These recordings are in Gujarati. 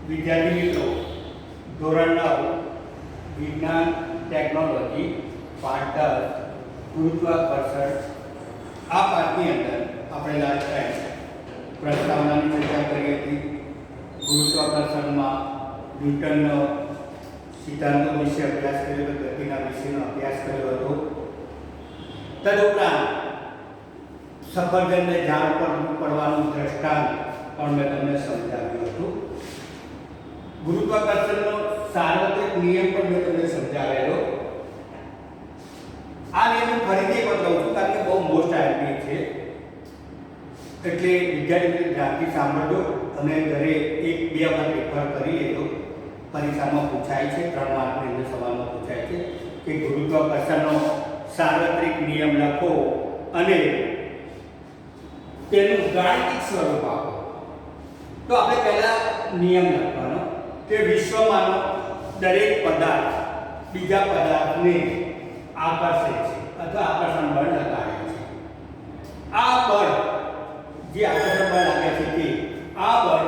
વિદ્યાર્થી મિત્રો, ધોરણ 9 વિજ્ઞાન ટેકનોલોજી પાઠ 10 ગુરુત્વાકર્ષણ. આ પાઠની અંદર આપણે લાસ્ટ ટાઈમ પ્રસ્તાવનાની ચર્ચા કરી હતી. ગુરુત્વાકર્ષણમાં ન્યૂટનનો સિદ્ધાંતો વિશે અભ્યાસ કર્યો હતો, ગતિના વિશેનો અભ્યાસ કર્યો હતો. તદુપરાંત સફરજનને ઝાડ પર પડવાનું દ્રષ્ટાંત પણ મેં તમને સમજાવ્યું હતું. ગુરુત્વાકર્ષણનો સાર્વત્રિક નિયમ પણ મેં તમને સમજાવેલો. આ નિયમ ફરીથી બતાવું છું કારણ કે બહુ મોસ્ટ આઈએમપી છે, એટલે વિદ્યાર્થીઓ ધ્યાનથી સાંભળજો અને ઘરે 1-2 વખત રેફર કરી લેજો. પરીક્ષામાં પૂછાય છે, 3 માર્કની અંદર સવાલમાં પૂછાય છે કે ગુરુત્વાકર્ષણનો સાર્વત્રિક નિયમ લખો અને તેનું ગાણિતિક સ્વરૂપ આપો. તો આપણે પહેલા નિયમ લખવાનો કે વિશ્વમાંનો દરેક પદાર્થ બીજા પદાર્થને આકર્ષે છે અથવા આકર્ષણ બળ લગાડે છે. આ બળ જે આકર્ષણ બળ લાગે છે તે આ બળ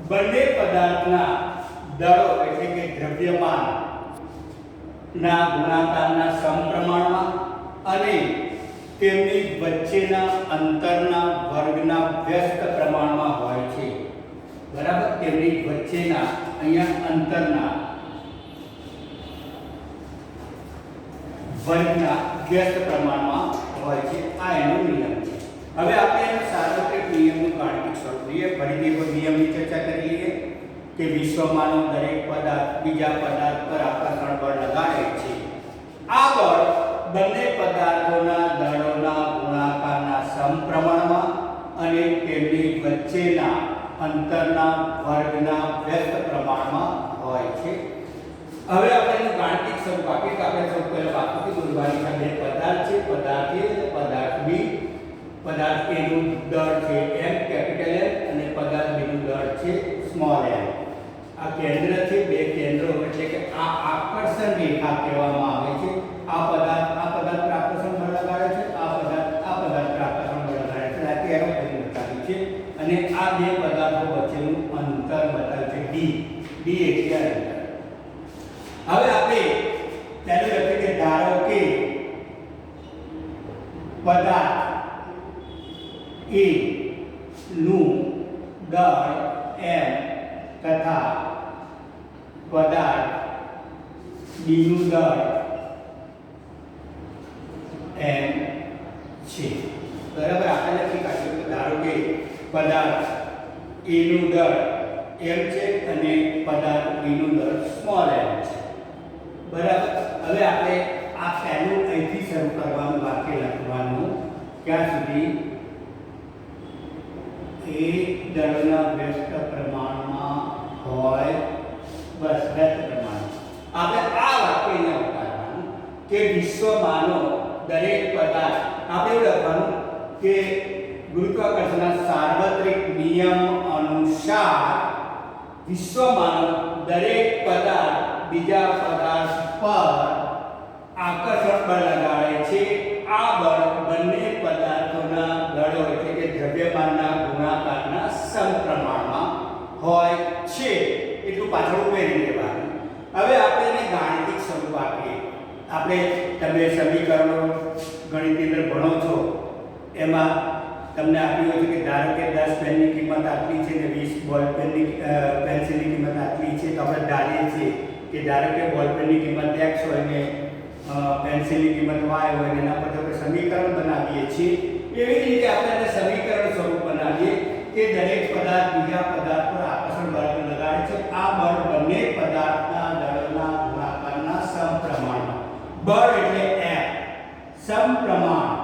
બંને પદાર્થના દળો એટલે કે દ્રવ્યમાન ના ગુણાકારના સમપ્રમાણમાં અને તેમની વચ્ચેના અંતરના વર્ગના વ્યસ્ત પ્રમાણમાં હોય છે. બરાબર, તેમની વચ્ચેના અહીંયા અંતરના વર્ગના વ્યસ્ત પ્રમાણમાં હોય છે. આ એનો નિયમ છે. હવે આપણે એનો સાર્વત્રિક નિયમનું ગાણિતિક સ્વરૂપ લઈએ. ફરીથી નિયમની ચર્ચા કરી લઈએ કે વિશ્વમાંનો દરેક પદાર્થ બીજા પદાર્થ પર આકર્ષણ બળ લગાડે છે. આ બળ બંને પદાર્થોના દળોના ગુણાકારના સમપ્રમાણમાં અને તેમની વચ્ચેના અંતરના વર્ગના વ્યસ્ત પ્રમાણમાં હોય છે. હવે આપણે એનું ગાણિતિક સ્વરૂપ આપીએ તો આપણે સૌ પહેલા આકૃતિ દોરવાની છે. બે પદાર્થ છે, પદાર્થ A અને પદાર્થ B. પદાર્થ A નું દળ છે M કેપિટલ M અને પદાર્થ B નું દળ છે સ્મોલ m. આ કેન્દ્ર છે, બે કેન્દ્રો એટલે કે આ આકર્ષણ રેખા કહેવામાં આવે છે. આ પદાર્થ પર આકર્ષણ બળ લગાડે છે, આ પદાર્થ પર આકર્ષણ બળ લગાડે છે. આ એરો બતાવી છે અને આ બે પદાર્થો વચ્ચેનું અંતર બતાવે છે d એટલે અંતર. હવે આપણે પહેલું લખીએ કે ધારો કે પદાર્થ A નું દળ m તથા પદાર્થ B નું દળ m છે. બરાબર, આપણે લખી કાઢીએ કે ધારો કે પદાર્થ A નું દળ m છે અને પદાર્થ B નું દળ સ્મોલ m છે. બરાબર, હવે આપણે આ પહેલું અહીંથી શરૂ કરવાનું વાક્ય લખવાનું ક્યાં સુધી એક દળના વ્યસ્ત પ્રમાણમાં હોય. બસ, વ્યસ્ત પ્રમાણ. આપણે આ વાક્યને ઉતારવાનું કે વિશ્વમાંનો દરેક પદાર્થ આપણે એવું લખવાનું કે ગુરુત્વાકર્ષણના સાર્વત્રિક નિયમ અનુસાર વિશ્વમાંનો દરેક પદાર્થ બીજા પદાર્થ પર આકર્ષણ બળ લગાડે છે. આ બળ બંને પદાર્થોના દળો એટલે કે દ્રવ્યમાનના ગુણાકારના સમપ્રમાણમાં હોય છે. એટલું પાછળ ઉમેરી દેવાનું. હવે આપણે એને ગાણિતિક સ્વરૂપ આપીએ. તમે સમીકરણો ગણિતની અંદર ભણો છો, એમાં તમને આપ્યું હોય છે કે ધારો કે 10 પેનની કિંમત આટલી છે ને 20 બોલ પેન્સિલની કિંમત આટલી છે. તો આપણે ધારીએ છીએ કે ધારો કે બોલ પેનની કિંમત x હોય ને પેન્સિલની કિંમત y હોય ને એના પર આપણે સમીકરણ બનાવીએ છીએ. એવી રીતે આપણે એને સમીકરણ સ્વરૂપ બનાવીએ કે દરેક પદાર્થ બીજા પદાર્થ પર આકર્ષણ બળ લગાડે છે. આ બળ બંને પદાર્થના દળના ગુણાકારના સમપ્રમાણમાં. બળ એટલે m, સમપ્રમાણ.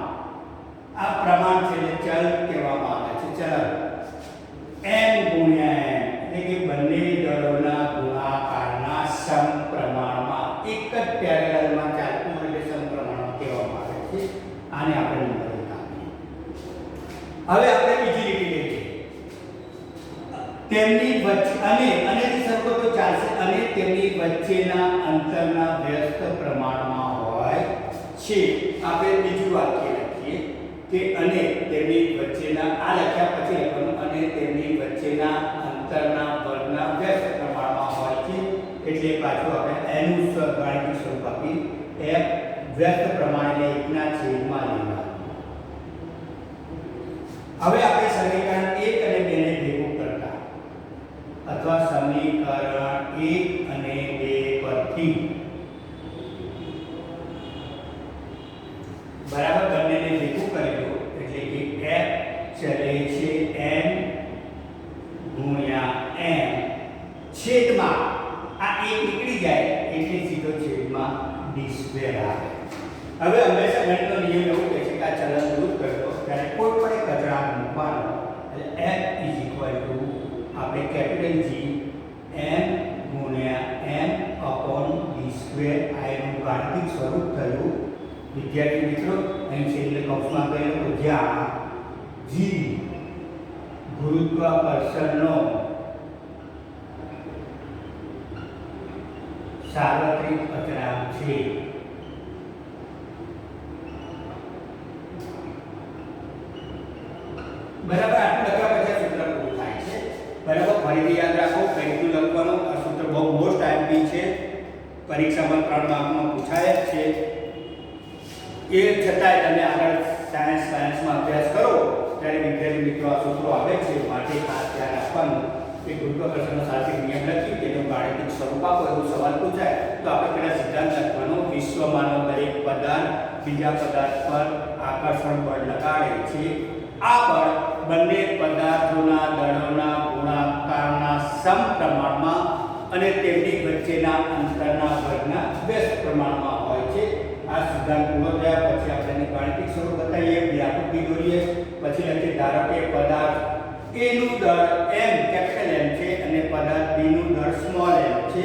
આ પ્રમાણ છે એટલે ચલ કહેવામાં આવે છે. ચલ m ગુણ્યા n એટલે કે બંને દળોના ગુણાકારના સમપ્રમાણમાં એક જ પેરેલલમાં ચાલતું હોય એટલે સમપ્રમાણમાં કહેવામાં આવે છે. આને આપણે નંબર આપીએ. હવે આપણે બીજી રીતે લઈએ તેમની વચ્ચે અને શરતો તો ચાલશે અને તેમની વચ્ચેના અંતરના વ્યસ્ત પ્રમાણમાં હોય છે. આપણે બીજું વાક્ય લખીએ કે અને તેમની વચ્ચેના આ લખ્યા પછી લખવાનું અને તેમની વચ્ચેના અંતરના વર્ગના વ્યસ્ત એટલે પાછું આપણે એનું ગાણિતિક સ્વરૂપ આપી f વ્યસ્ત પ્રમાણને 1 ના છેદમાં લેવા. હવે આપણે સમીકરણ 1 અને 2 ને ભેગું કરતા અથવા સમીકરણ 1 અને 2 પરથી બરાબર બંનેને ભેગું કરી દો એટલે કે f ચલે છે n ગુણ્યા m છેદમાં આ 1 નીકળી જાય એટલે સીધો છેદમાં d² આવે. હવે હંમેશા ગણિતનો નિયમ એવું કહે છે કે આ ચલન દૂર કરી દો ત્યારે કોઈ પણ એક અચળાંક મૂકવાનો એટલે f આપણે કેપિટલ G m ગુણ્યા m અપોન d² આ એનું ગાણિતિક સ્વરૂપ થયું. વિદ્યાર્થી મિત્રો અહીં છેલ્લે કૌંસમાં કહેલું તો જ્યાં G ગુરુત્વાકર્ષણનો સાર્વત્રિક અચળાંક છે. બરાબર, આટલું લખ્યા પછી સૂત્ર પૂરું થાય છે. બરાબર, ફરીથી યાદ રાખો કઈ રીતનું લખવાનું. આ સૂત્ર બહુ મોસ્ટ આઈએમપી છે, પરીક્ષામાં 3 માર્કમાં પૂછાય જ છે. એ છતાંય તમે આગળ સાયન્સમાં અભ્યાસ કરો ત્યારે વિદ્યાર્થી મિત્રો આ સૂત્રો આવે છે, માટે ખાસ ધ્યાન આપવાનું કે ગુરુત્વાકર્ષણનો સાર્વત્રિક નિયમ લખી તેનું ગાણિતિક સ્વરૂપ આપો એવો સવાલ પૂછાય તો આપણે પહેલા સિદ્ધાંત લખવાનો. વિશ્વમાંનો દરેક પદાર્થ બીજા પદાર્થ પર આકર્ષણ બળ લગાડે છે. આ બળ બંને પદાર્થોના દળોના ગુણાકારના સમપ્રમાણમાં અને તેમની વચ્ચેના અંતરના વર્ગના વ્યસ્ત પ્રમાણમાં હોય છે. આ સિદ્ધાંત પૂરો થયા પછી આપણે ગાણિતિક સ્વરૂપ બતાવીએ, વ્યાપક દોરીએ, પછી લખીએ ધારો કે પદાર્થ A નું દળ m કેપિટલ M છે અને પદાર્થ B નું દળ સ્મોલ m છે.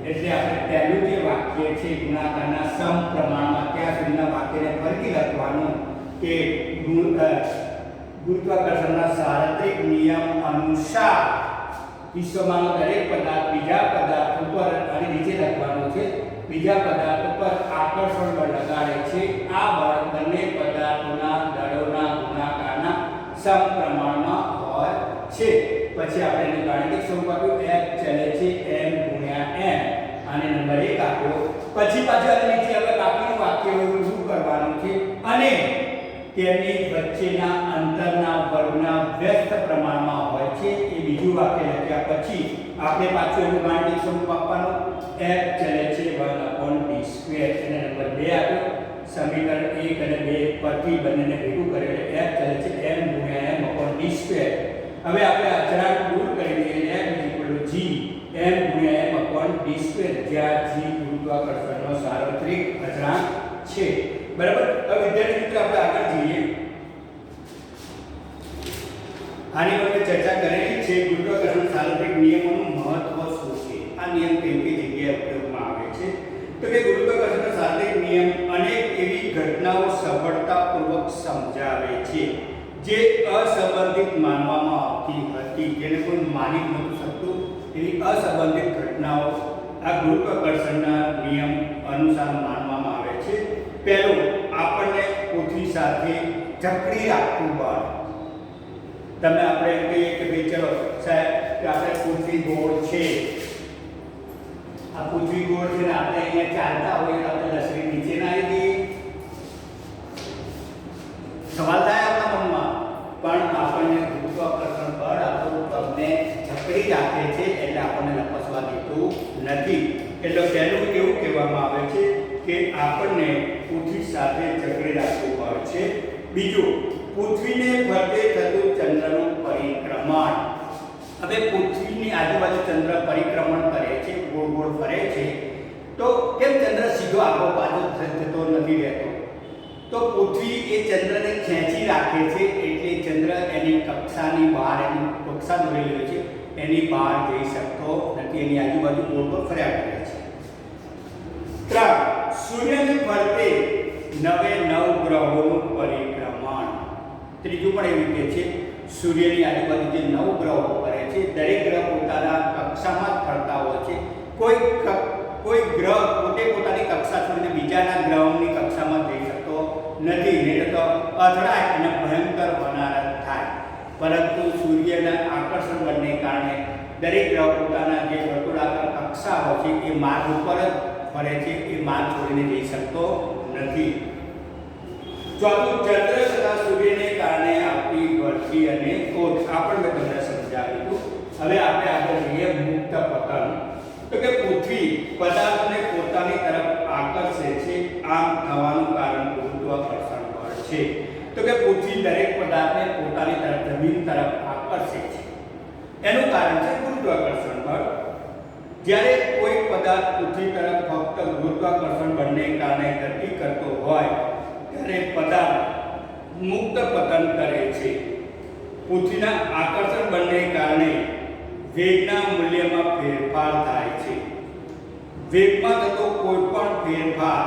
એટલે આપણે પહેલું જે વાક્ય છે ગુણાકારના સમપ્રમાણમાં ત્યાં સુધીના વાક્યને ફરીથી લખવાનું કે ગુરુત્વાકર્ષણના સાર્વત્રિક નિયમ અનુસાર વિશ્વમાંનો દરેક પદાર્થ બીજા પદાર્થ ઉપર અને નીચે લખવાનું છે બીજા પદાર્થ ઉપર આકર્ષણ બળ લગાડે છે. આ બળ બંને પદાર્થોના દળોના ગુણાકારના સમપ્રમાણમાં હોય છે. પછી આપણે એને ગાણિતિક સ્વરૂપ આપ્યું f ચલે છે m ગુણ્યા m આને નંબર 1 આપ્યો. પછી પાછું આ નીચે હવે બાકીનું વાક્ય શું કરવાનું છે અને તેમની વચ્ચેના અંતરના વર્ગના વ્યસ્ત પ્રમાણમાં હોય છે. એ બીજું વાક્ય લખ્યા પછી આપણે પાછું એનું ગાણિતિક સ્વરૂપ આપવાનું. f ચલે છે 1/d² એને નંબર 2 આપ્યો. સમીકરણ 1 અને 2 પરથી બંનેને ભેગું કર્યું એટલે f ચલે છે m ગુણ્યા m/d². હવે આપણે અચળાંક દૂર કરી દઈએ. f g m ગુણ્યા m/d² જ્યાં g ગુરુત્વાકર્ષણનો સાર્વત્રિક અચળાંક છે. બરાબર, હવે વિદ્યાર્થી મિત્રો આપણે આગળ જઈએ. આની પર ચર્ચા કરેલી છે ગુરુત્વાકર્ષણ સાર્વત્રિક નિયમોનું મહત્વ શું છે. આ નિયમ કઈ કઈ જગ્યાએ ઉપયોગમાં આવે છે તો કે ગુરુત્વાકર્ષણનો સાર્વત્રિક નિયમ અનેક એવી ઘટનાઓ સફળતાપૂર્વક સમજાવે છે જે અસંબંધિત માનવામાં આવતી હતી, જેને કોઈ માની નહોતું શકતું એવી અસંબંધિત ઘટનાઓ આ ગુરુત્વાકર્ષણના નિયમ અનુસાર માનવામાં આવે છે. પહેલું, આપણને પૃથ્વી સાથે જકડી રાખતું બળ. તમે આપણે એમ કહીએ કે ભાઈ ચલો સાહેબ કે આપણે પૃથ્વી ગોળ છે, આ પૃથ્વી ગોળ છે ને આપણે અહીંયા ચાલતા હોઈએ તો આપણે લસરી નીચે ના આવી જઈએ. સવાલ થાય આપણા મનમાં, પણ આપણને ગુરુત્વાકર્ષણ બળ આપણું પગને જકડી રાખે છે એટલે આપણને લપસવા દેતું નથી. એટલે પહેલું એવું કહેવામાં આવે છે કે આપણને પૃથ્વી સાથે જકડી રાખવું બળ છે. બીજું, પૃથ્વીને ફરતે થતું ચંદ્રનું પરિક્રમણ. હવે પૃથ્વીની આજુબાજુ ચંદ્ર પરિક્રમણ કરે છે, ગોળ ગોળ ફરે છે, તો કેમ ચંદ્ર સીધો આગો પાછો થતો નથી રહેતો? તો પૃથ્વી એ ચંદ્રને ખેંચી રાખે છે એટલે ચંદ્ર એની કક્ષાની બહાર, એની કક્ષા દોરેલી હોય છે એની બહાર જઈ શકતો નથી, એની આજુબાજુ ગોળ ગોળ ફર્યા કરે છે. 3, સૂર્યની ફરતે 9 ગ્રહોનું પરિક્રમણ. ત્રીજું પણ એવી રીતે છે, સૂર્યની આજુબાજુ જે 9 ગ્રહો ફરે છે દરેક ગ્રહ પોતાના કક્ષામાં જ ફરતા હોય છે. કોઈ ગ્રહ પોતે પોતાની કક્ષા છોડીને બીજાના ગ્રહોની કક્ષામાં જઈ શકતો નથી, નહીં તો અથડાય અને ભયંકર હોનારત થાય. પરંતુ સૂર્યના આકર્ષણ બળને કારણે દરેક ગ્રહ પોતાના જે વર્તુળાકાર કક્ષા હોય છે એ માર્ગ ઉપર જ ફરે છે, એ માર્ગ છોડીને જઈ શકતો નથી. ચોથું, ચંદ્ર તથા સૂર્યને કારણે આવતી ગળતી અને કોટ. આ પણ મેં તમને સમજાવી દીધું. હવે આપણે આગળ જોઈએ મુક્ત પતન. તો કે પૃથ્વી પદાર્થને પોતાની તરફ આકર્ષે છે, આમ થવાનું કારણ ગુરુત્વાકર્ષણ બળ છે. તો કે પૃથ્વી દરેક પદાર્થને પોતાની તરફ જમીન તરફ આકર્ષે છે, એનું કારણ છે ગુરુત્વાકર્ષણ બળ. જ્યારે કોઈ પદાર્થ પૃથ્વી તરફ ફક્ત ગુરુત્વાકર્ષણ બળને કારણે ગતિ કરતો હોય ત્યારે પદાર્થ મુક્ત પતન કરે છે. પૃથ્વીના આકર્ષણ બળને કારણે વેગના મૂલ્યમાં ફેરફાર થાય છે. વેગમાં થતો કોઈ પણ ફેરફાર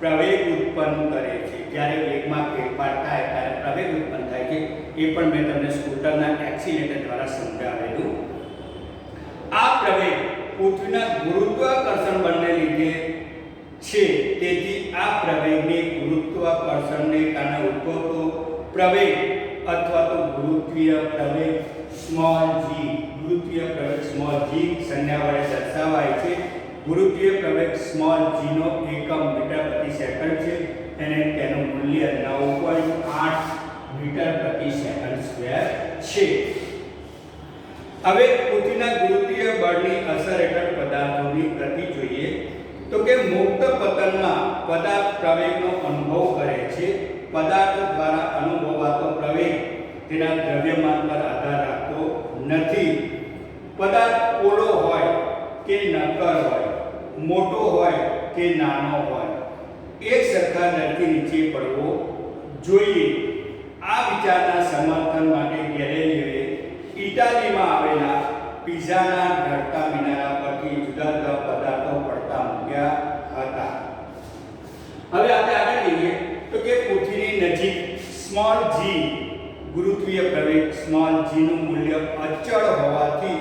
પ્રવેગ ઉત્પન્ન કરે છે. જ્યારે વેગમાં ફેરફાર થાય ત્યારે પ્રવેગ ઉત્પન્ન થાય છે. એ પણ મેં તમને સ્કૂટરના એક્સિલેટર દ્વારા સમજાવેલું. આ પ્રવેગ પૃથ્વીના ગુરુત્વાકર્ષણ બળને લીધે છે. તેથી આ પ્રવેગને ગુરુત્વાકર્ષણને કારણે ઉદ્ભવતો પ્રવેગ અથવા તો ગુરુત્વીય પ્રવેગ સ્મોલ જી, ગુરુત્વીય પ્રવેગ સ્મોલ જી સંજ્ઞા વડે દર્શાવાય છે. ગુરુત્વીય પ્રવેગ સ્મોલ જી નો એકમ મીટર પ્રતિ સેકન્ડ છે અને તેનું મૂલ્ય 9.8 મીટર પ્રતિ સેકન્ડ સ્ક્વેર છે. હવે પૃથ્વીના ગુરુત્વીય બળની અસર હેઠળ પદાર્થોની ગતિ જોઈએ. તો કે મુક્ત પતનમાં પદાર્થ પ્રવેગનો અનુભવ કરે છે. પદાર્થ દ્વારા અનુભવાતો પ્રવેગ તેના દ્રવ્યમાન પર આધાર રાખતો નથી. પદાર્થ પોલો હોય કે નક્કર હોય, મોટો હોય કે નાનો હોય, એક સરખા દરથી નીચે પડવો જોઈએ. આ વિચારના સમર્થન માટે ગેલિલીઓએ ઇટાલીમાં આવેલા પિઝાના ઢળતા મિનારા પરથી જુદા જુદા પદાર્થો પડતા મૂક્યા હતા. હવે આપણે આગળ જોઈએ તો કે પૃથ્વીની નજીક સ્મોલ જી ગુરુત્વીય પ્રવેગ સ્મોલ જી નું મૂલ્ય અચળ હોવાથી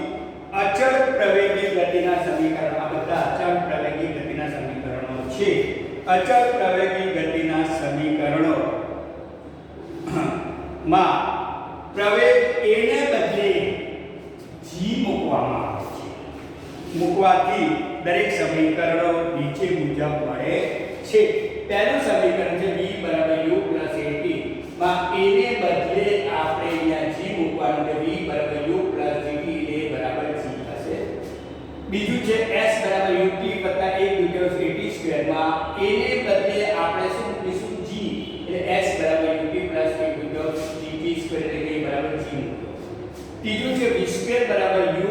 અચળ પ્રવેગી ગતિના સમીકરણ, આ બધા અચળ પ્રવેગી ગતિના સમીકરણો છે. અચળ પ્રવેગી ગતિના સમીકરણો માં પ્રવેગ a ને બદલે g મૂકવામાં આવે છે. મૂકવાથી દરેક સમીકરણો નીચે મુજબ મળે છે. પહેલું સમીકરણ છે v u at માં a ને બદલે આપણે અહીંયા g મૂકવાનું છે. v u gt a બરાબર g થશે. બીજું છે s ut 1/2 માં a ને બદલે આપણે શું મૂકીશું g, એટલે s ut 1/2 એટલે કે બરાબર g મૂકો. ત્રીજું છે v² u²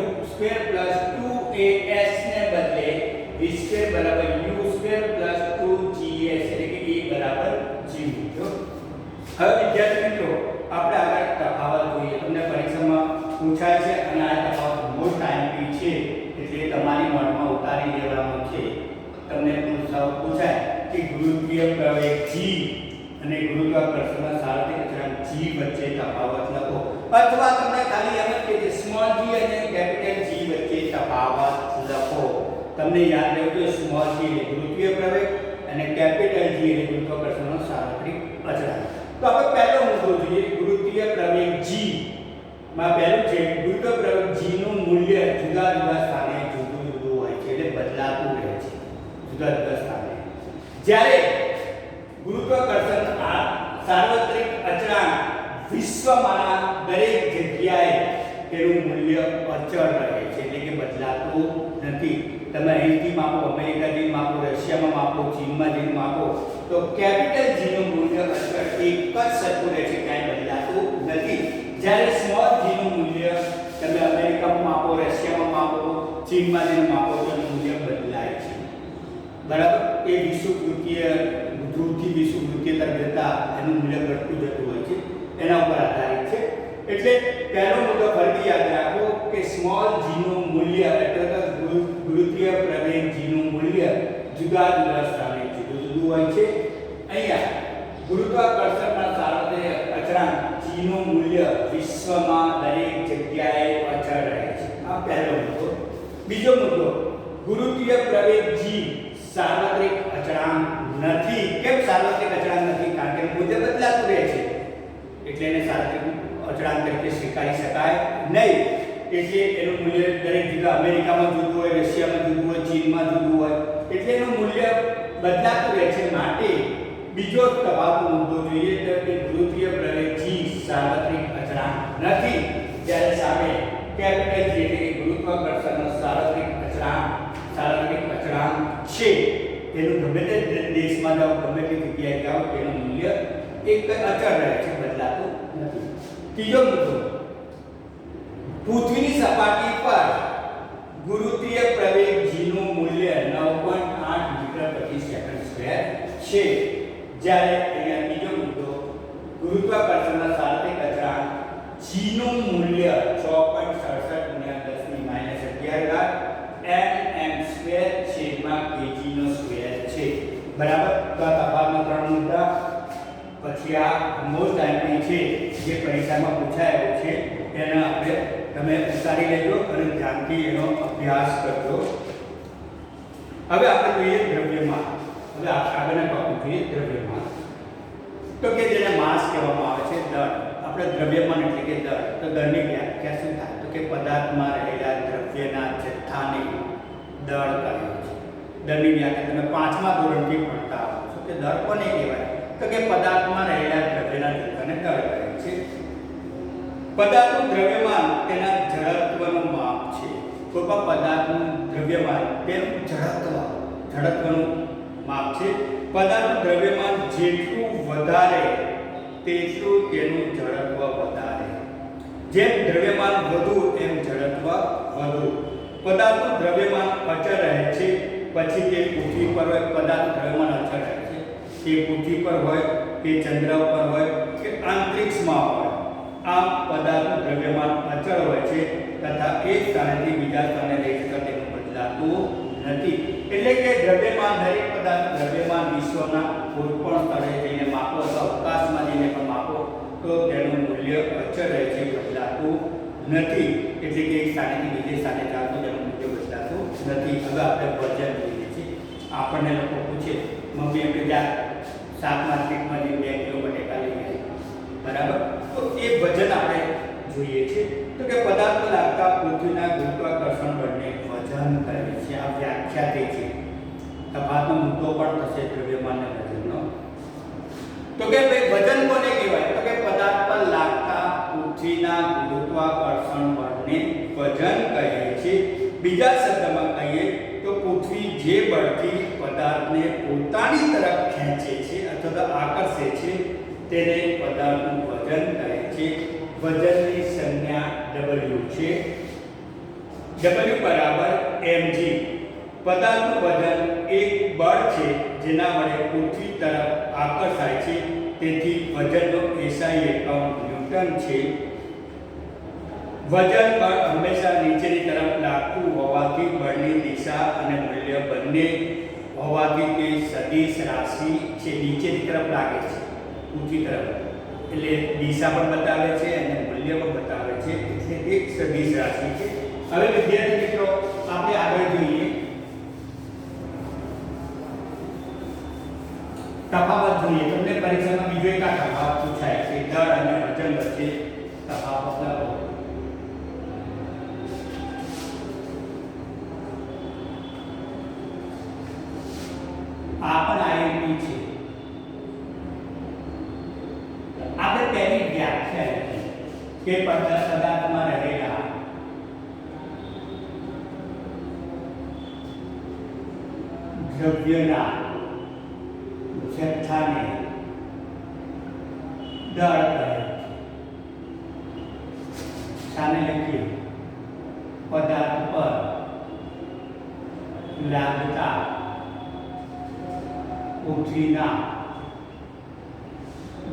2as ને બદલે v² u² 2gs એટલે કે a બરાબર g મૂકો. હવે વિદ્યાર્થી મિત્રો આપણે આગળ તફાવત જોઈએ. તમને પરીક્ષામાં પૂછાય છે અને આ તફાવત મોસ્ટ આઈએમપી છે એટલે તમારી નોટમાં ઉતારી દેવાનો છે. તમને પૂછાય કે ગુરુત્વીય પ્રવેગ g અને ગુરુત્વાકર્ષણના સાર્વત્રિક અચળાંક g વચ્ચે તફાવત લખો. અથવા તમને ખાલી એમ જ કે સ્મોલ g અને કેપિટલ g વચ્ચે તફાવત લખો. તમને યાદ રહેવું જોઈએ સ્મોલ g એટલે ગુરુત્વીય પ્રવેગ અને કેપિટલ g એટલે ગુરુત્વાકર્ષણનો સાર્વત્રિક અચળાંક. તો આપણે પહેલો મુદ્દો જોઈએ ગુરુત્વીય પ્રવેગ g માં પહેલું છે ગુરુત્વીય પ્રવેગ g નું મૂલ્ય જુદા જુદા સ્થાને જુદું જુદું હોય છે, એટલે બદલાતું રહે છે જુદા જુદા સ્થાને. જ્યારે ગુરુત્વાકર્ષણ આ સાર્વત્રિક અચળાંક વિશ્વમાંના દરેક જગ્યાએ તેનું મૂલ્ય અચળ રહે છે, એટલે કે બદલાતું નથી. તમે અહીંથી માપો, અમેરિકાથી માપો, રશિયામાં માપો, ચીનમાં જઈને માપો તો કેપિટલ g નું મૂલ્ય અચળ એક જ સરખું રહે છે, ક્યાંય બદલાતું નથી. જ્યારે સ્મોલ g નું મૂલ્ય તમે અમેરિકામાં માપો, રશિયામાં માપો, ચીનમાં જઈને માપો તો એનું મૂલ્ય બદલાય છે. બરાબર? એ વિષુવવૃત્તીય ધ્રુવથી વિષુવવૃત્તીય તરફ જતા એનું મૂલ્ય ઘટતું જતું હોય છે, એના ઉપર આધારિત છે. એટલે પહેલો મુદ્દો ફરીથી યાદ રાખો કે સ્મોલ g નું મૂલ્ય એટલે કે ગુરુત્વીય પ્રવેગ g નું મૂલ્ય જુદા જુદા સ્થાને જુદું જુદું હોય છે. અહીંયા ગુરુત્વાકર્ષણના સાર્વત્રિક અચળાંક g નું મૂલ્ય વિશ્વમાં દરેક જગ્યાએ અચળ રહે છે. આ પહેલો મુદ્દો. બીજો મુદ્દો ગુરુત્વીય પ્રવેગ g સાર્વત્રિક અચળાંક નથી. કેમ સાર્વત્રિક અચળાંક નથી? કારણ કે મૂલ્ય બદલાતું રહે છે, એટલે એને સાર્વત્રિક અચળાંક તરીકે સ્વીકારી શકાય નહીં. એટલે એનું મૂલ્ય દરેક જગ્યા અમેરિકામાં જુદું હોય, રશિયામાં જુદું હોય, બીજો તફાવતનો મુદ્દો જોઈએ તો કે ગુરુત્વીય પ્રવેગ g સાર્વત્રિક અચળાંક નથી, જ્યારે સામે કેપિટલ G એટલે કે ગુરુત્વાકર્ષણનો સાર્વત્રિક અચળાંક છે. એનું ગમે તે દેશમાં જાઓ, ગમે તે જગ્યાએ જાઓ, તેનું મૂલ્ય એક અચળ રહે છે, બદલાતું નથી. ત્રીજો મુદ્દો, પૃથ્વીની સપાટી પર ગુરુત્વીય પ્રવેગ g નું મૂલ્ય 9.8 મીટર પ્રતિ સેકન્ડ સ્ક્વેર છે, જ્યારે અહીંયા ત્રીજો મુદ્દો, ગુરુત્વાકર્ષણના સાર્વત્રિક અચળાંક g નું મૂલ્ય 6.67 ગુણ્યા 10 ની માઈનસ 11 mm²/kg² છે. બરાબર. તો આ તફાવતના ત્રણ મુદ્દા. પછી આ મોસ્ટ આઈમ્પી છે જે પરીક્ષામાં પૂછાયેલું છે, એને આપણે તમે ઉતારી લેજો અને ધ્યાનથી એનો અભ્યાસ કરજો. હવે આપણે જોઈએ દ્રવ્યમાન. હવે આગળના ટોપિક જોઈએ દ્રવ્યમાન. તો કે જેને માસ કહેવામાં આવે છે, દળ. આપણે દ્રવ્યમાન એટલે કે દળ. તો દળની વ્યાખ્યા શું થાય? તો કે પદાર્થમાં રહેલા દ્રવ્યના જથ્થાને દળ કહે છે. દળની વ્યાખ્યા તમે 5મા ધોરણથી ભણતા આવો છો કે દળ કોને કહેવાય? તો કે પદાર્થમાં રહેલા દ્રવ્યના જથ્થાને દળ કહે છે. પદાર્થનું દ્રવ્યમાન તેના જડત્વનું માપ છે. કોઈ પણ પદાર્થનું દ્રવ્યમાન તેનું જડત્વનું માપ છે. પદાર્થનું દ્રવ્યમાન જેટલું વધારે તેટલું તેનું જડત્વ વધારે. જેમ દ્રવ્યમાન વધુ એમ જડત્વ વધુ. પદાર્થનું દ્રવ્યમાન અચળ રહે છે, પછી તે પૃથ્વી પર હોય, પદાર્થનું દ્રવ્યમાન અચળ રહે છે, તે પૃથ્વી પર હોય, તે ચંદ્ર પર હોય કે અંતરિક્ષમાં હોય. આમ પદાર્થનું દ્રવ્યમાન અચળ હોય છે તથા એક સ્થાનેથી બીજા સ્થાને લઈ જતા તેનું બદલાતું નથી. એટલે કે દ્રવ્યમાન, દરેક પદાર્થનું દ્રવ્યમાન વિશ્વના કોઈ પણ સ્થળે જઈને માપો, અવકાશમાં જઈને પણ માપો, તો તેનું મૂલ્ય અચળ રહે છે, બદલાતું નથી. એટલે કે એક સ્થાનેથી બીજે સ્થાને ચાલતું તેનું મૂલ્ય બદલાતું નથી. હવે આપણે વજન જોઈએ છીએ. આપણને લોકો પૂછે, મમ્મી આપણે જ્યાં 7 માર્કેટમાં જે 2 કિલો બટેકા લઈ ગયા, બરાબર? તો એ વજન આપણે જોઈએ છે. તો કે પદાર્થ પર લાગતા પૃથ્વીના ગુરુત્વાકર્ષણ બળને વજન કહે છે. આ વ્યાખ્યા થઈ છે. તફાવતનો મુદ્દો પણ થશે દ્રવ્યમાન અને વજનનો. તો કે ભાઈ વજન કોને કહેવાય? તો કે પદાર્થ પર લાગતા પૃથ્વીના ગુરુત્વાકર્ષણ બળને વજન કહે છે. બીજા શબ્દમાં કહીએ તો પૃથ્વી જે બળથી પદાર્થને પોતાની તરફ ખેંચે છે અથવા આકર્ષે છે તેને પદાર્થનું વજન કહે છે. વજનની સંજ્ઞા W છે. W બરાબર mg. પદાર્થનું વજન એક બળ છે જેના વડે પૃથ્વી તરફ આકર્ષાય છે, તેથી વજનનો SI એકમ ન્યૂટન છે. વજન બળ હંમેશા નીચેની તરફ લાગતું હોવાથી બળની દિશા અને મૂલ્ય બંને હોવાથી તે સદિશ રાશિ છે. નીચેની તરફ લાગે છે, ઊંચી તરફ, એટલે દિશા પણ બતાવે છે અને મૂલ્ય પણ બતાવે છે, એટલે એક સદિશ રાશિ છે. હવે વિદ્યાર્થી મિત્રો, આપણે આગળ જોઈએ તફાવત જોઈએ. તમને પરીક્ષામાં બીજો એક આ તફાવત પૂછાય છે, દળ અને વજન વચ્ચે તફાવત લખો. આ પણ આઈએમપી છે. આપણે પહેલી વ્યાખ્યા લખી કે પદાર્થમાં રહેલા દ્રવ્યના જથ્થાને દળ કહે છે. સામે લખીએ, પદાર્થ પર લાગતા પૃથ્વીના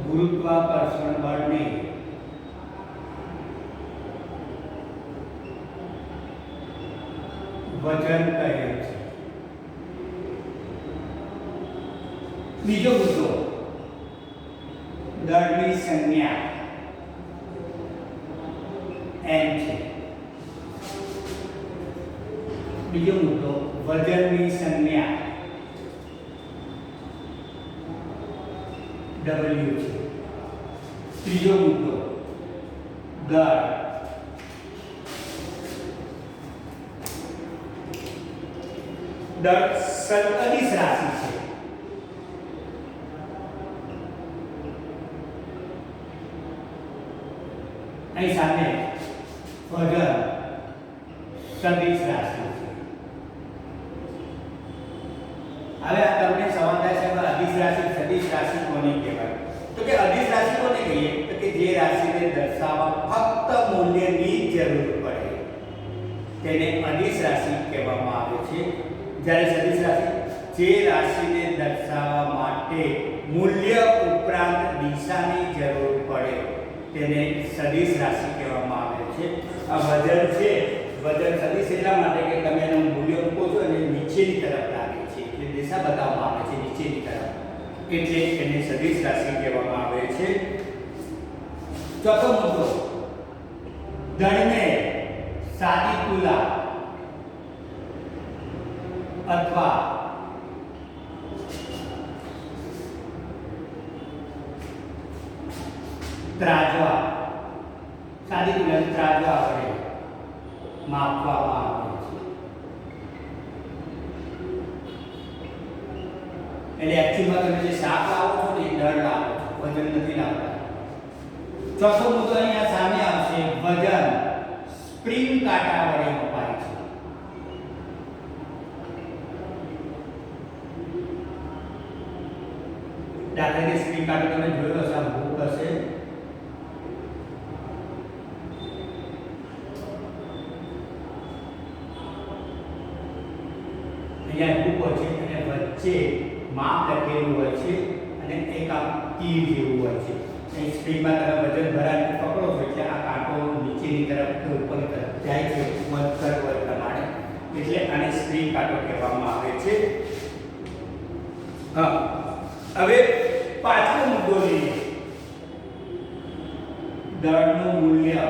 ગુરુત્વાકર્ષણ બળને વજન કહે છે. બીજો મુદ્દો, દળની સંજ્ઞા m છે. બીજો મુદ્દો, વજનની સંજ્ઞા W છે. ત્રીજો મુદ્દો, દળ સદિશ રાશિ છે. અહીં સામે વજન સદિશ રાશિ છે. હવે આ તમને સવાલ થાય છે કે અદિશ રાશિ સદિશ રાશિ કોને કહેવાય? તો કે અદિશ રાશિ કોને કહીએ? તો કે જે રાશિને દર્શાવવા ફક્ત મૂલ્યની જરૂર પડે તેને અદિશ રાશિ કહેવામાં આવે છે. જ્યારે સદિશ રાશિ જે રાશિને દર્શાવવા માટે મૂલ્ય ઉપરાંત દિશાની જરૂર પડે તેને સદિશ રાશિ કહેવામાં આવે છે. આ વજન છે, વજન સદિશ એટલા માટે કે તમે એનું મૂલ્ય મૂકો છો અને નીચેની તરફ લાગે છે એટલે દિશા બતાવવામાં આવે છે નીચેની તરફ, એટલે એને સદિશ રાશિ કહેવામાં આવે છે. ચોથો મુદ્દો, દળને સાદી તુલા અથવા ત્રાજવા, સાદી તુલા ત્રાજવા વડે માપવામાં આવે છે. એટલે એક્ચ્યુઅલમાં તમે જે શાક લાવો છો ને એ દળ લાવો છો, વજન નથી લાવતા. ચોથો મુદ્દો અહીંયા સામે આવશે, વજન સ્પ્રિંગ કાંટા વડે મપાય છે. દાખલા કે સ્પ્રિંગ કાંટો તમે જોયો હશે, આ હૂક હશે, અહીંયા હૂક હોય છે અને વચ્ચે માપ લખેલું હોય છે અને એક આ તીર જેવું હોય છે. અહીં સ્પ્રિંગમાં તમે વજન ભરાવીને પકડો છો એટલે આ કાંટો નીચેની તરફ કે ઉપરની તરફ જાય છે વધઘટ હોય પ્રમાણે, એટલે આને સ્પ્રિંગ કાંટો કહેવામાં આવે છે. હા, હવે પાંચમો મુદ્દો લઈએ, દળનું મૂલ્ય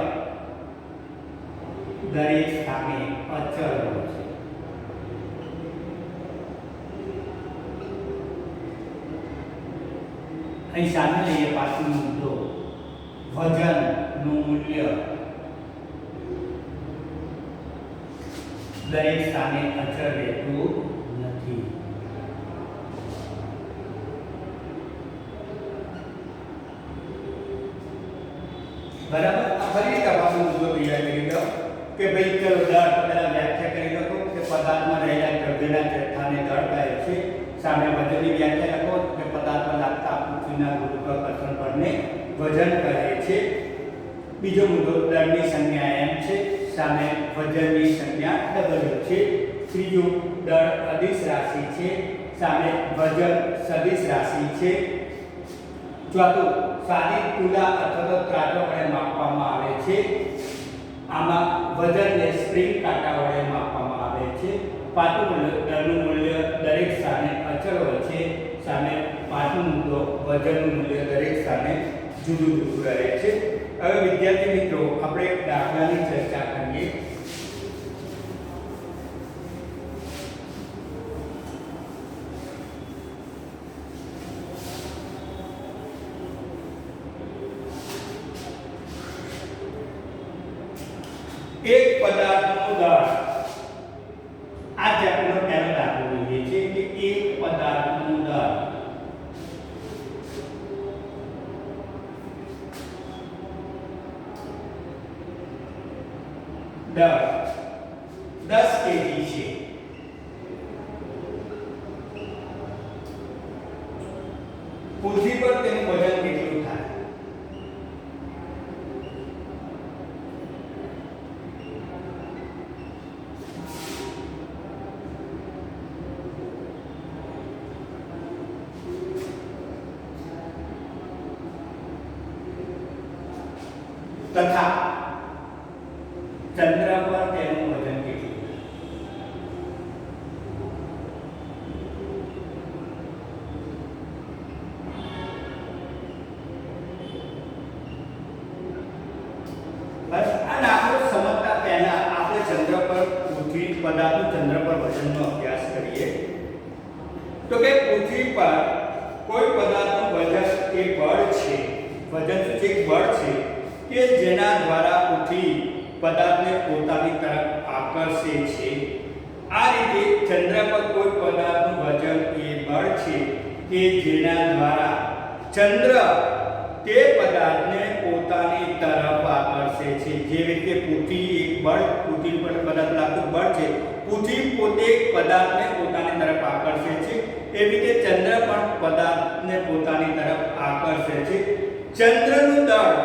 દરેક સ્થાને અચળ હોય છે. અહીં સામે લઈએ પાંચમો મુદ્દો, વજનનું મૂલ્ય દરેક સ્થાને અચળ રહેતું નથી. બરાબર, આ ફરી એક આપણો મુદ્દો તૈયાર કરી દો કે ભાઈ ચલો દળ પહેલા વ્યાખ્યા કરી દો કે પદાર્થમાં રહેલા દ્રવ્યના જથ્થાને દળ કહે છે. સામે વજનની વ્યાખ્યા લખો કે પદાર્થમાં લાગતા પૃથ્વીના ગુરુત્વાકર્ષણ બળને વજન કહે છે. બીજો મુદ્દો, દળની સંજ્ઞા m છે, સામે વજનની સંજ્ઞા w છે. ત્રીજો, દળ અદિશ રાશિ છે, સામે વજન સદિશ રાશિ છે. ચોથું, સાદી તુલા અથવા તો ત્રાજવા વડે માપવામાં આવે છે. આમાં વજનને સ્પ્રિંગ કાંટા વડે માપવામાં આવે છે. પાંચમું, દળનું મૂલ્ય દરેક સ્થાને અચળ હોય છે, સામે પાંચમો મુદ્દો, વજનનું મૂલ્ય દરેક સ્થાને જુદું જુદું રહે છે. હવે વિદ્યાર્થી મિત્રો, આપણે એક દાખલાની ચર્ચા કરીએ. એક પદાર્થનું દળ, આ ચેપ્ટરનો પહેલો દાખલો લઈએ છીએ કે એક પદાર્થનું દળ દળ 10 kg છે. પૃથ્વી પર તેનું વજન કેટલું થાય? તથા ચંદ્ર પર તેનું વજન કેટલું? બસ આ દાખલો સમજતા પહેલા આપણે ચંદ્ર પર પૃથ્વી પદાર્થનું ચંદ્ર પર વજનનો અભ્યાસ કરીએ. તો કે પૃથ્વી પર કોઈ પદાર્થનું વજન એ બળ છે, વજન શું છે? એક બળ છે કે જેના દ્વારા પૃથ્વી પદાર્થને પોતાની તરફ આકર્ષે છે. આ રીતે ચંદ્ર પર કોઈ પદાર્થનું વજન એ બળ છે કે જેના દ્વારા ચંદ્ર તે પદાર્થને પોતાની તરફ આકર્ષે છે. જે રીતે પૃથ્વી એક બળ, પૃથ્વી પર પદાર્થ લાગતું બળ છે, પૃથ્વી પોતે એક પદાર્થને પોતાની તરફ આકર્ષે છે, એવી રીતે ચંદ્ર પણ પદાર્થને પોતાની તરફ આકર્ષે છે. ચંદ્રનું દળ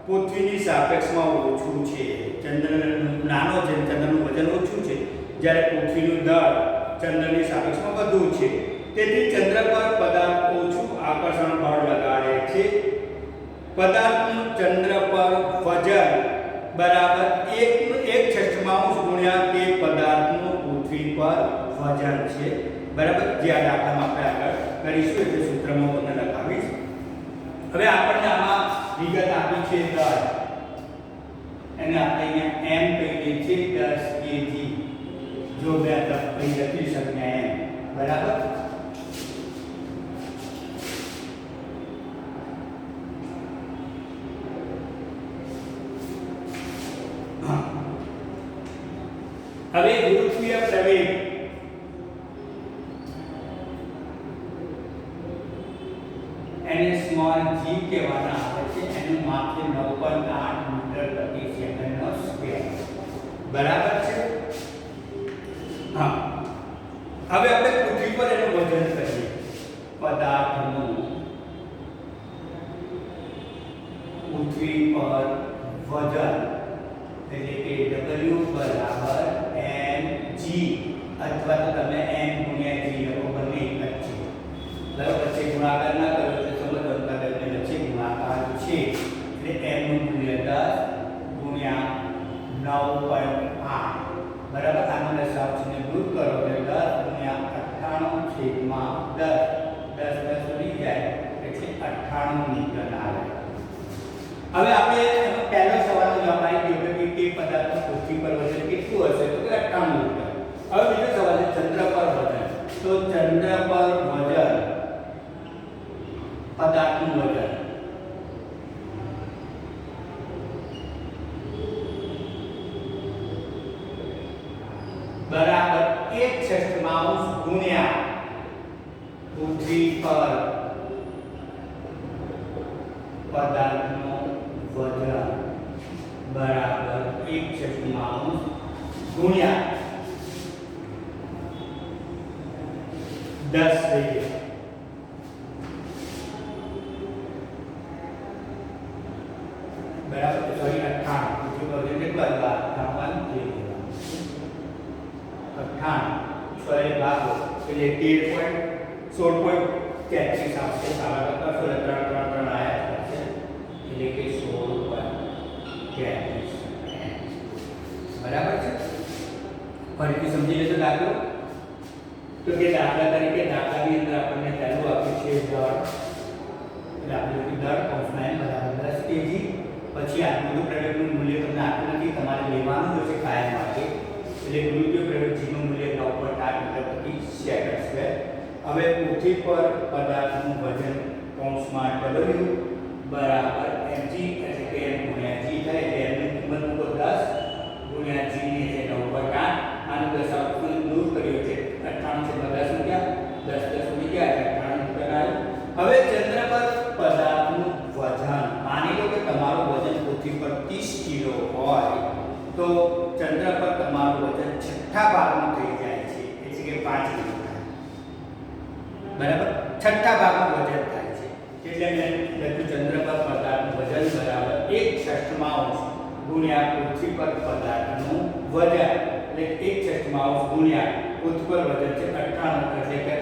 પૃથ્વીની સાપેક્ષમાં ઓછું છે. ચંદ્રનો નાનો છે, ચંદ્રનું વજન ઓછું છે, જ્યારે પૃથ્વીનું દળ ચંદ્રની સાપેક્ષમાં વધુ છે. તેથી ચંદ્ર પર પદાર્થ ઓછું આકર્ષણ બળ લગાડે છે. પદાર્થનું ચંદ્ર પર વજન બરાબર 1/6 ગુણ્યા તે પદાર્થનું પૃથ્વી પર વજન છે. બરાબર, જે આ દાખલામાં આપણે આગળ કરીશું એટલે સૂત્રમાં તમને લખાવીશ. હવે આપણને આમાં વિગત આપી છે દળ, એને આપણે અહીંયા m કહીએ છીએ, 10 kg. જો બે તરફ લખી શકીએ m. બરાબર, હવે ગુરુત્વીય પ્રવેગ એને સ્મોલ g કહેવાના આવે છે. એનું માપ છે 9.8 મીટર પ્રતિ સેકન્ડનો સ્ક્વેર. બરાબર છે. હા, હવે આપણે પૃથ્વી પર એનું વજન કરીએ. પદાર્થનું પૃથ્વી પર વજન એટલે કે w બરાબર mg, અથવા તો તમે m ગુણ્યા g લખો, બંને એક જ છે. બરાબર, વચ્ચે ગુણાકાર ના કરો એટલે સમજવાનું કે બંને વચ્ચે ગુણાકાર છે. એટલે m નું મૂલ્ય 10 ગુણ્યા 9.8. બરાબર, આનો લસાઅ છે દૂર કરો એટલે 10 ગુણ્યા 98/10. 10 ઉડી જાય એટલે 98 મીટર આવે. હવે આપણે પહેલો સવાલનો જવાબ આવી ગયો કે તે પદાર્થનું પૃથ્વી પર વજન કેટલું હશે, તો કે 98 મીટર. હવે બીજો સવાલ છે ચંદ્ર પર વજન. તો ચંદ્ર પર વજન, પદાર્થનું વજન બરાબર 1/6 ગુણ્યા પૃથ્વી પર પદાર્થનું વજન બરાબર 1/6 ગુણ્યા 10 લઈએ. બરાબર, સોરી 98. પૃથ્વી પર વજન કેટલું આવ્યું? 98 6 ભાગો એટલે 13.16.33 આવશે. સારા કરશો એટલે 3 આયા છે એટલે કે 16.33. બરાબર છે. ફરીથી સમજી લેજો દાખલો. તો કે દાખલા તરીકે દાખલાની અંદર આપણને પહેલું આપ્યું છે દળ, એટલે આપણે દળ કૌંસમાં m બરાબર 10 kg. પછી આ ગુરુત્વ પ્રવેગનું મૂલ્ય તમને આપ્યું નથી, તમારે લેવાનું હશે કાયમ માટે. એટલે ગુરુત્વ પ્રવેગ g નું મૂલ્ય 9.8 મીટર પ્રતિ સેકન્ડ સ્ક્વેર. હવે પૃથ્વી પર પદાર્થનું વજન કૌંસમાં w બરાબર mg એટલે કે m ગુણ્યા g થાય. એટલે m ની કિંમત મૂકો 10 ગુણ્યા g ની છે 9.8. આનું દશાંશ દૂર કર્યો છે 98/10 રૂપિયા. 10 ઉડી ગયા એટલે 98 મીટર આવ્યું. હવે ચંદ્ર પર પદાર્થનું વજન, માની લો કે તમારું વજન પૃથ્વી પર 30 કિલો હોય તો ચંદ્ર પર તમારું વજન છઠ્ઠા ભાગનું થઈ જાય છે, એટલે કે 5 કિલો થાય. બરાબર, છઠ્ઠા ભાગનું વજન થાય છે. એટલે મેં લખ્યું ચંદ્ર પર પદાર્થનું વજન બરાબર 1/6 ગુણ્યા પૃથ્વી પર પદાર્થનું વજન, એટલે 1/6 ગુણ્યા પૃથ્વી પર વજન છે 98, એટલે કે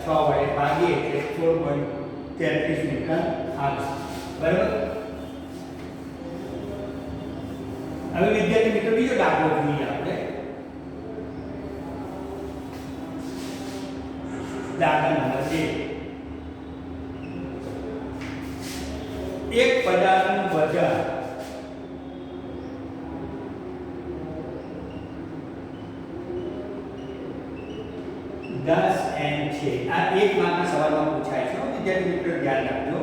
6 વડે ભાગીએ એટલે 16.33 મીટર આવશે. બરાબર. હવે વિદ્યાર્થી મિત્રો બીજો દાખલો જોઈએ આપણે. દાખલા નંબર 2. એક પદાર્થનું વજન n છે. આ એક માર્કના સવાલમાં પૂછાય છે. વિદ્યાર્થી મિત્રો ધ્યાન રાખજો.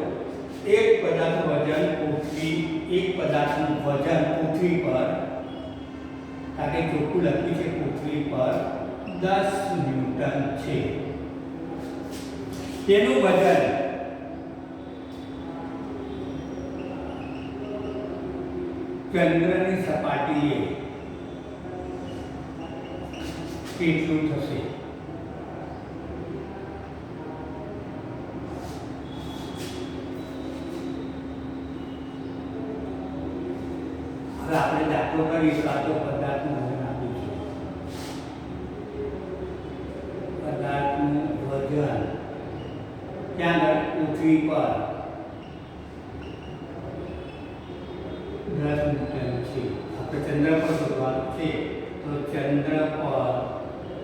એક પદાર્થનું વજન પૃથ્વી પર, કારણ કે ચોખ્ખું લખ્યું છે પૃથ્વી પર 10 ન્યૂટન છે. તેનું વજન ચંદ્રની સપાટીએ કેટલું થશે? હવે આપણે દાખલો કરીશું. આ તો પદાર્થનું વજન આપ્યું છે. પદાર્થનું વજન ત્યાં આગળ પૃથ્વી પર 10 ન્યૂટન છે. આપણે ચંદ્ર પર શોધવાનું છે, તો ચંદ્ર પર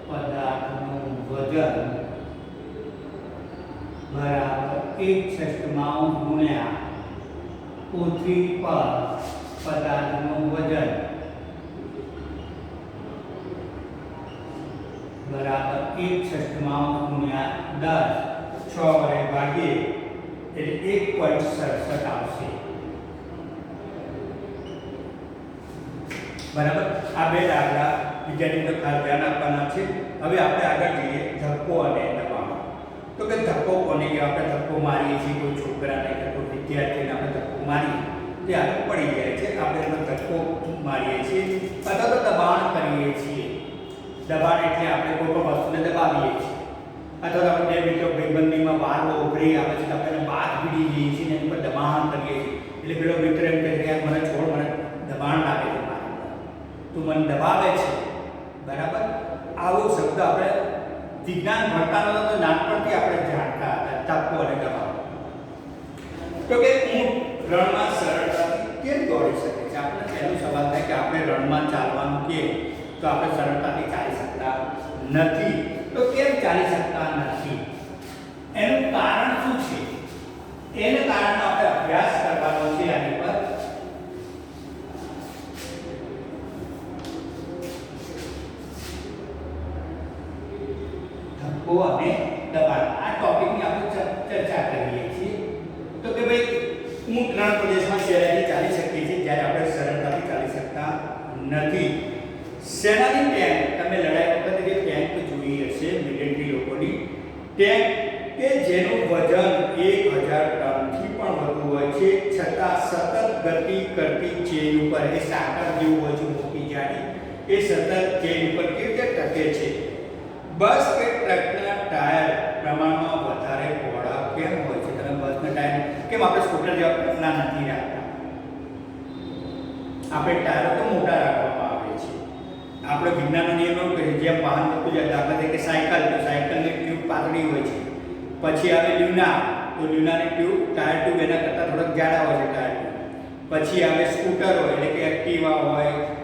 પદાર્થનું વજન બરાબર 1/6 ગુણ્યા પૃથ્વી પર પદાર્થનું વજન બરાબર 1/6 ગુણ્યા 10, 6 વડે ભાગીએ એટલે 1.67 આવશે. બરાબર. આ બે દાખલા વિદ્યાર્થીઓ ખાસ ધ્યાન આપવાના છે. હવે આપણે આગળ જઈએ ધક્કો અને દબાણ. તો કે ધક્કો કોને કહેવાય? આપણે ધક્કો મારીએ છીએ કોઈ છોકરાને કે કોઈ વિદ્યાર્થીને આપણે ધક્કો મારીએ તે આગળ પડી જાય છે, આપણે એનો ધક્કો મારીએ છીએ અથવા તો દબાણ કરીએ છીએ. દબાણ એટલે આપણે કોઈ પણ વસ્તુને દબાવીએ છીએ અથવા તો આપણે બે મિત્રો ભાઈબંધીમાં વાર ઉભરી આવે છે તો આપણે એને બાદ ભીડી જઈએ છીએ ને એની પર દબાણ કરીએ છીએ. એટલે પેલો મિત્ર એમ કહે છે મને છોડ, મને દબાણ લાગે છે, તું મને દબાવે છે. બરાબર. આવો શબ્દ આપણે વિજ્ઞાન ભણતા નહોતા તો નાનપણથી આપણે જાણતા હતા, ધક્કો અને દબાણ. તો કે ઊંટ રણમાં સરળતાથી કેમ દોડી શકે છે? આપણે પહેલો સવાલ થાય કે આપણે રણમાં ચાલવાનું કે તો આપણે સરળતાથી ચાલી શકતા નથી. તો કેમ ચાલી શકતા નથી? એનું કારણ શું છે? એના કારણનો આપણે અભ્યાસ કરવાનો છે આની પર. ધક્કો અને દબાણ આ ટોપિકની આપણે ચર્ચા કરીએ છીએ. તો કે ભાઈ ઊંટ રણ પ્રદેશમાં સહેલાઈથી ચાલી શકે છે જ્યારે આપણે સરળતાથી ચાલી શકતા નથી. સેનાની ટેન્ક, તમે લડાઈ વખતે જે ટેન્ક જોઈ હશે મિલિટરી લોકોની ટેન્ક કે જેનું વજન 1000 ટનથી પણ વધુ હોય છે, છતાં સતત ગતિ કરતી ચેન ઉપર, એ સાકર જેવું હોય છે મોટી જાડી, એ સતત ચેન ઉપર કેવી રીતે ટકે છે? બસ કે ટ્રકના ટાયર પ્રમાણમાં વધારે પહોળા કેમ હોય છે? તમે બસના ટાયર કેમ આપણે સ્કૂટર જેવા પતલા નથી રાખતા? આપણે ટાયરો તો મોટા રાખવામાં આવે છે. આપણે વિજ્ઞાનનો નિયમ એવું કહે છે જેમ વાહન વધતું જાય, દાખલા તરીકે સાયકલ, તો સાયકલની ટ્યુબ પાતળી હોય છે. પછી આવે લ્યુના, તો લ્યુનાની ટ્યુબ ટાયર ટ્યુબ એના કરતાં થોડાક જાડા હોય છે ટાયર ટ્યુબ. પછી આવે સ્કૂટર હોય એટલે કે એક્ટિવા હોય